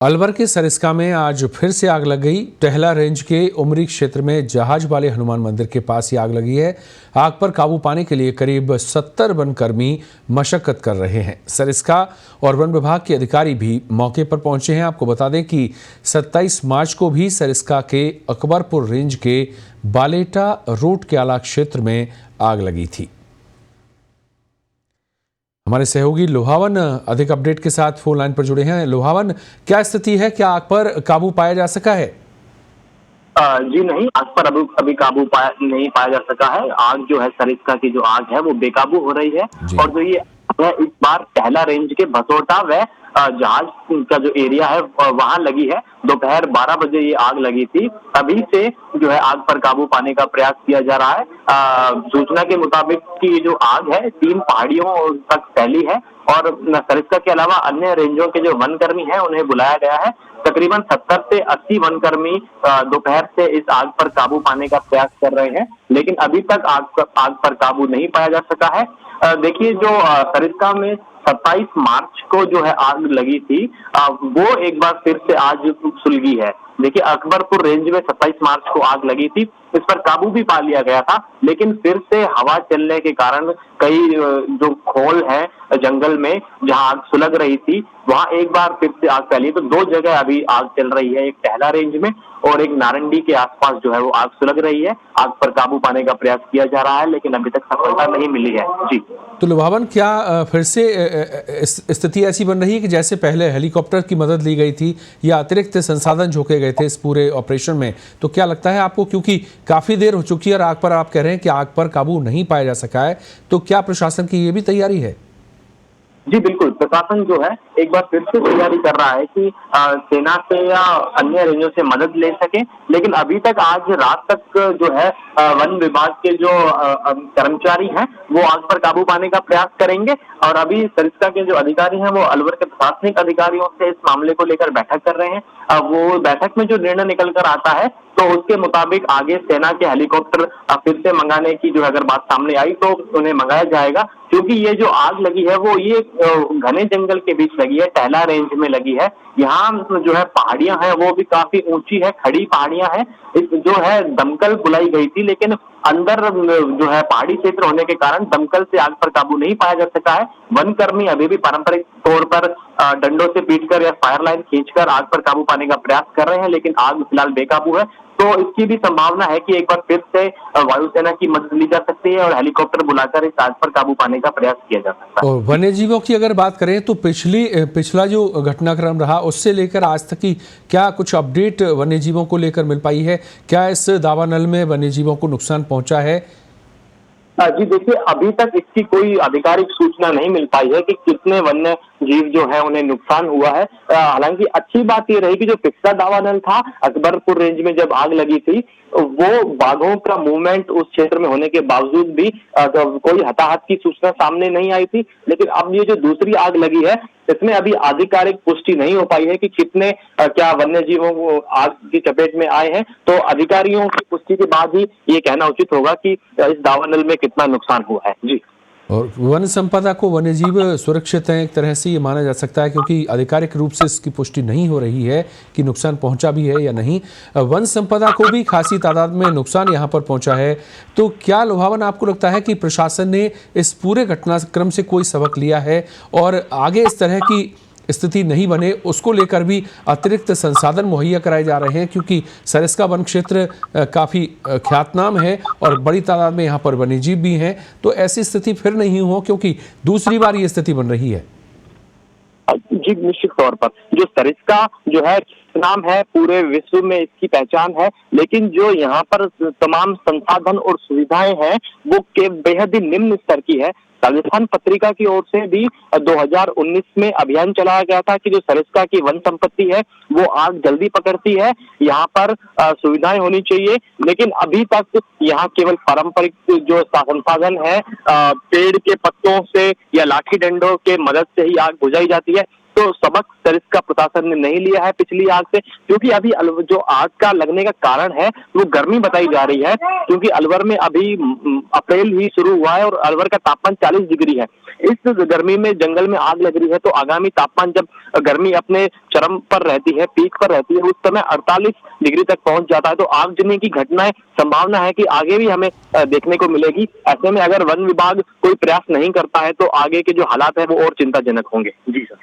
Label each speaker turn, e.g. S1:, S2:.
S1: अलवर के सरिस्का में आज फिर से आग लग गई। टहला रेंज के उमरी क्षेत्र में जहाज वाले हनुमान मंदिर के पास ही आग लगी है। आग पर काबू पाने के लिए करीब 70 वनकर्मी मशक्कत कर रहे हैं। सरिस्का और वन विभाग के अधिकारी भी मौके पर पहुंचे हैं। आपको बता दें कि 27 मार्च को भी सरिस्का के अकबरपुर रेंज के बालेटा रोड के आला क्षेत्र में आग लगी थी। हमारे सहयोगी लोहावन अधिक अपडेट के साथ फोन लाइन पर जुड़े हैं। लोहावन, क्या स्थिति है? क्या आग पर काबू पाया जा सका है?
S2: जी नहीं, आग पर अभी काबू नहीं पाया जा सका है। आग जो है, सरिस्का की जो आग है वो बेकाबू हो रही है। और जो ये आग है इस बार टहला रेंज के भसोटा व जहाज का जो एरिया है वहां लगी है। दोपहर 12 बजे ये आग लगी थी। अभी से जो है आग पर काबू पाने का प्रयास किया जा रहा है। सूचना के मुताबिक कि जो आग है 3 पहाड़ियों तक फैली है और सरिस्का के अलावा अन्य रेंजों के जो वनकर्मी हैं उन्हें बुलाया गया है। तकरीबन 70 से 80 वनकर्मी दोपहर से इस आग पर काबू पाने का प्रयास कर रहे हैं, लेकिन अभी तक आग पर काबू नहीं पाया जा सका है। देखिए, जो सरिस्का में 27 मार्च को जो है आग लगी थी, वो एक बार फिर से आज सुलगी है। देखिए, अकबरपुर रेंज में 27 मार्च को आग लगी थी, इस पर काबू भी पा लिया गया था, लेकिन फिर से हवा चलने के कारण कई जो खोल है जंगल में जहां आग सुलग रही थी, वहां एक बार फिर से आग फैली। तो 2 जगह अभी आग चल रही है, एक टहला रेंज में और एक नारंडी के आसपास जो है वो आग सुलग रही है। आग पर काबू पाने का प्रयास किया जा रहा है, लेकिन अभी तक सफलता नहीं मिली है। जी
S1: तो लुभावन, क्या फिर से स्थिति ऐसी बन रही है कि जैसे पहले हेलीकॉप्टर की मदद ली गई थी या अतिरिक्त संसाधन झोंके गए थे इस पूरे ऑपरेशन में? तो क्या लगता है आपको, क्योंकि काफी देर हो चुकी है और आग पर आप कह रहे हैं कि आग पर काबू नहीं पाया जा सका है, तो क्या प्रशासन की ये भी तैयारी है?
S2: जी बिल्कुल, प्रशासन जो है एक बार फिर से तैयारी कर रहा है कि सेना से या अन्य रेंजों से मदद ले सके, लेकिन अभी तक आज रात तक जो है वन विभाग के जो कर्मचारी हैं वो आग पर काबू पाने का प्रयास करेंगे। और अभी सरिस्का के जो अधिकारी हैं वो अलवर के प्रशासनिक अधिकारियों से इस मामले को लेकर बैठक कर रहे हैं। वो बैठक में जो निर्णय निकल कर आता है तो उसके मुताबिक आगे सेना के हेलीकॉप्टर फिर से मंगाने की जो अगर बात सामने आई तो उन्हें मंगाया जाएगा, क्योंकि ये जो आग लगी है वो ये घने जंगल के बीच लगी है, टहला रेंज में लगी है। यहाँ जो है पहाड़ियां हैं वो भी काफी ऊंची है, खड़ी पहाड़ियां हैं। जो है दमकल बुलाई गई थी, लेकिन अंदर जो है पहाड़ी क्षेत्र होने के कारण दमकल से आग पर काबू नहीं पाया जा सका है। वनकर्मी अभी भी पारंपरिक तौर पर डंडों से पीटकर या फायर लाइन खींचकर आग पर काबू पाने का प्रयास कर रहे हैं, लेकिन आग फिलहाल बेकाबू है। तो इसकी भी संभावना है कि एक बार फिर से वायुसेना की मदद ली जा सकती है और हेलीकॉप्टर बुलाकर इस आग पर काबू पाने का प्रयास किया जा सकता है।
S1: और वन्य जीवों की अगर बात करें तो पिछला जो घटनाक्रम रहा उससे लेकर आज तक की क्या कुछ अपडेट वन्य जीवों को लेकर मिल पाई है? क्या इस दावानल में वन्य जीवों को नुकसान पहुंचा है?
S2: जी देखिए, अभी तक इसकी कोई आधिकारिक सूचना नहीं मिल पाई है कि कितने वन्य जीव जो है उन्हें नुकसान हुआ है। हालांकि अच्छी बात ये रही कि जो पिछला दावानल था अकबरपुर रेंज में जब आग लगी थी, वो बाघों का मूवमेंट उस क्षेत्र में होने के बावजूद भी कोई हताहत की सूचना सामने नहीं आई थी। लेकिन अब ये जो दूसरी आग लगी है इसमें अभी आधिकारिक पुष्टि नहीं हो पाई है कि कितने क्या वन्य जीवों आग की चपेट में आए हैं। तो अधिकारियों की पुष्टि के बाद ही ये कहना उचित होगा कि इस दावानल में कितना नुकसान हुआ है। जी।
S1: और वन संपदा को वन्यजीव सुरक्षित हैं एक तरह से ये माना जा सकता है, क्योंकि आधिकारिक रूप से इसकी पुष्टि नहीं हो रही है कि नुकसान पहुंचा भी है या नहीं। वन संपदा को भी खासी तादाद में नुकसान यहां पर पहुंचा है। तो क्या लोहावन, आपको लगता है कि प्रशासन ने इस पूरे घटनाक्रम से कोई सबक लिया है और आगे इस तरह की स्थिति नहीं बने उसको लेकर भी अतिरिक्त संसाधन मुहैया कराए जा रहे हैं? क्योंकि सरिस्का वन क्षेत्र काफ़ी ख्यातनाम है और बड़ी तादाद में यहाँ पर वन्यजीव भी हैं, तो ऐसी स्थिति फिर नहीं हो, क्योंकि दूसरी बार ये स्थिति बन रही है।
S2: जी निश्चित तौर पर जो सरिस्का जो है नाम है, पूरे विश्व में इसकी पहचान है, लेकिन जो यहाँ पर तमाम संसाधन और सुविधाएं हैं वो के बेहद ही निम्न स्तर की है। राजस्थान पत्रिका की ओर से भी 2019 में अभियान चलाया गया था कि जो सरिस्का की वन संपत्ति है वो आग जल्दी पकड़ती है, यहाँ पर सुविधाएं होनी चाहिए, लेकिन अभी तक यहाँ केवल पारंपरिक जो संसाधन है पेड़ के पत्तों से या लाठी डंडों के मदद से ही आग बुझाई जाती है। तो सबक सरिस्का प्रशासन ने नहीं लिया है पिछली आग से, क्योंकि अभी जो आग का लगने का कारण है वो गर्मी बताई जा रही है, क्योंकि अलवर में अभी अप्रैल ही शुरू हुआ है और अलवर का तापमान 40 डिग्री है। इस गर्मी में जंगल में आग लग रही है, तो आगामी तापमान जब गर्मी अपने चरम पर रहती है, पीक पर रहती है, उस समय 48 डिग्री तक पहुंच जाता है। तो आगजनी की घटनाएं संभावना है कि आगे भी हमें देखने को मिलेगी। ऐसे में अगर वन विभाग कोई प्रयास नहीं करता है तो आगे के जो हालात है वो और चिंताजनक होंगे। जी सर।